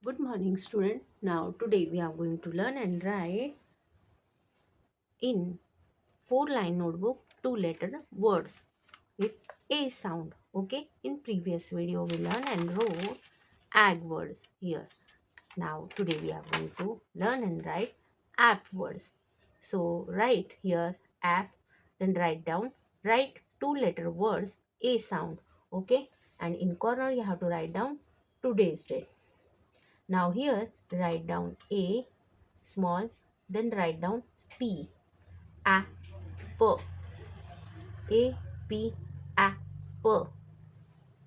Good morning, student. Now, today we are going to learn and write in 4-line notebook 2-letter words with A sound. Okay, in previous video we learned and wrote ag words here. Now, today we are going to learn and write app words. So, write here app, then write 2-letter words A sound. Okay, and in corner you have to write down today's date. Now here write down A small, then write down P, apple, A P apple,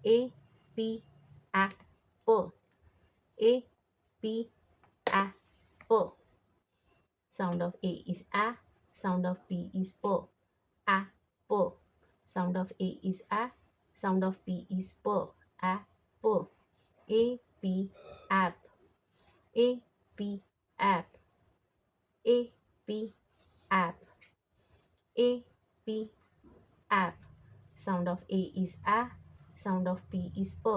A P apple, A P apple. Sound of A is a, sound of P is p, apple. Sound of A is a, sound of P is p, apple. A P app, A P app, A P app, A P app. Sound of A is a, sound of P is p,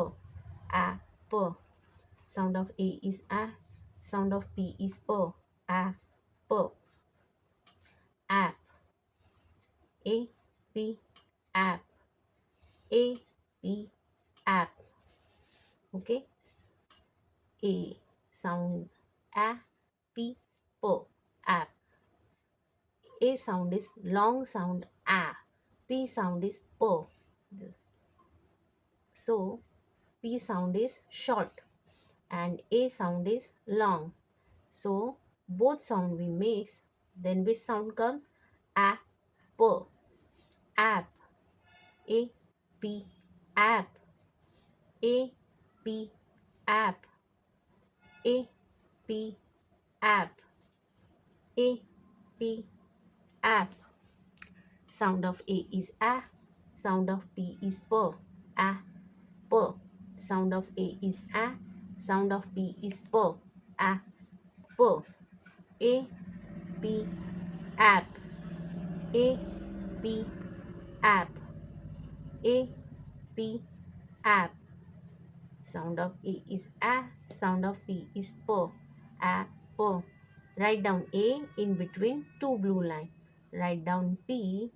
p. Sound of A is a, sound of P is p, p. App, A P app, A P app. Okay, A sound a, P, p, app. A sound is long sound a, P sound is p. So P sound is short and A sound is long. So both sound we mix, then which sound come? A, P, app, A, P, app, A, P, app, A, P, app, A, P, app. Sound of A is a, sound of P is p, a, p. Sound of A is a, sound of P is p, a, p. A, P, app, A, P, app, A, P, app. Sound of A is a, sound of P is p, a, p. Write down A in between two blue line. Write down P,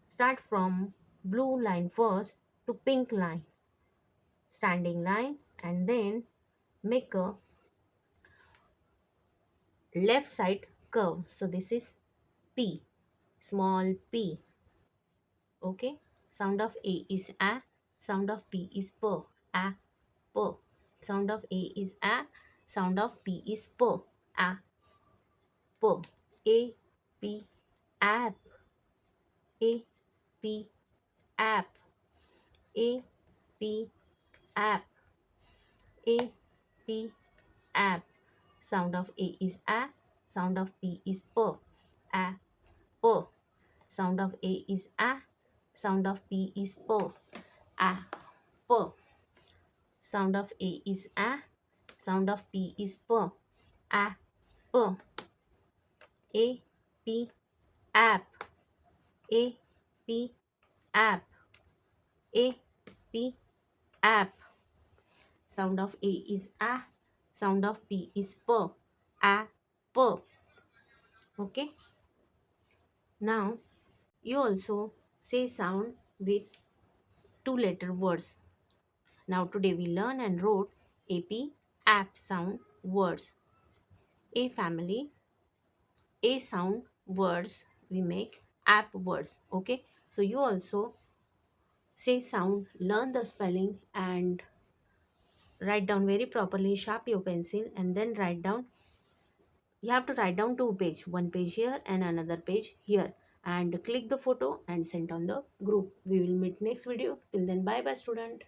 start from blue line first to pink line, standing line, and then make a left side curve. So this is P, small p. Okay, sound of A is a, sound of P is p, a, p. Sound of A is a, sound of P is p, a, p. A, P, app, A, P, app, A, P, app, A, P, app. Sound of A is a, sound of P is p, a, p. Sound of A is a, sound of P is p, a, p. Sound of A is a, sound of P is p, a, p. A, P, app, A, P, app, A, P, app. Sound of A is a, sound of P is p, a, p. Okay. Now you also say sound with 2-letter words. Now today we learn and wrote AP app sound words. A family, A sound words we make app words. Okay. So you also say sound, learn the spelling and write down very properly, sharp your pencil and then write down. You have to write down 2 pages, one page here and another page here, and click the photo and send on the group. We will meet next video. Till then, bye bye student.